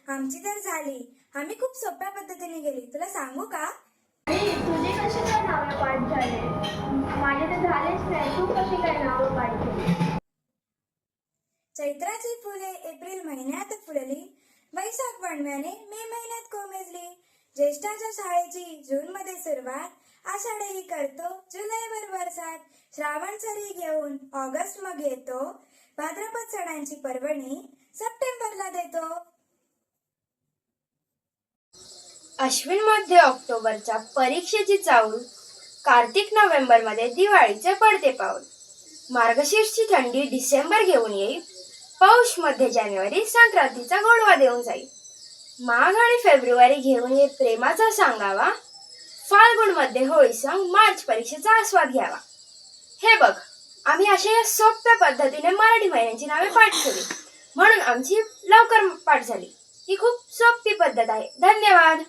आमची तर झाली. आम्ही खूप सोप्या पद्धतीने गेली. तुला सांगू का? अरे तुझे कसे काय नावे पाठ झाले? माझे तर झालेच नाही. तू कशी काय नावं पाठ केली? चैत्राची फुले एप्रिल महिन्यात फुलली, वैशाख वणव्याने मे महिन्यात कोमेजली. ज्येष्ठाच्या शाळेची जून मध्ये सुरुवात, आषाढही करतो जुलैवर बरसात. श्रावण सरी घेऊन ऑगस्ट मग येतो, भाद्रपद सणांची पर्वणी सप्टेंबरला देतो. अश्विन मध्ये ऑक्टोबरच्या परीक्षेची चाऊल, कार्तिक नोव्हेंबर मध्ये दिवाळीचे पडते पाऊल. मार्गशीर्षची थंडी डिसेंबर घेऊन येईल, पौष मध्ये जानेवारी संक्रांतीचा गोडवा देऊन जाईल. माघ आणि फेब्रुवारी घेऊन ये प्रेमाचा सांगावा, फाल्गुन मध्ये होळी सण, मार्च परीक्षेचा आस्वाद घ्यावा. हे बघ, आम्ही अशा या सोप्या पद्धतीने मराठी महिन्यांची नावे पाठ केली, म्हणून आमची लवकर पाठ झाली. ही खूप सोपी पद्धत आहे. धन्यवाद.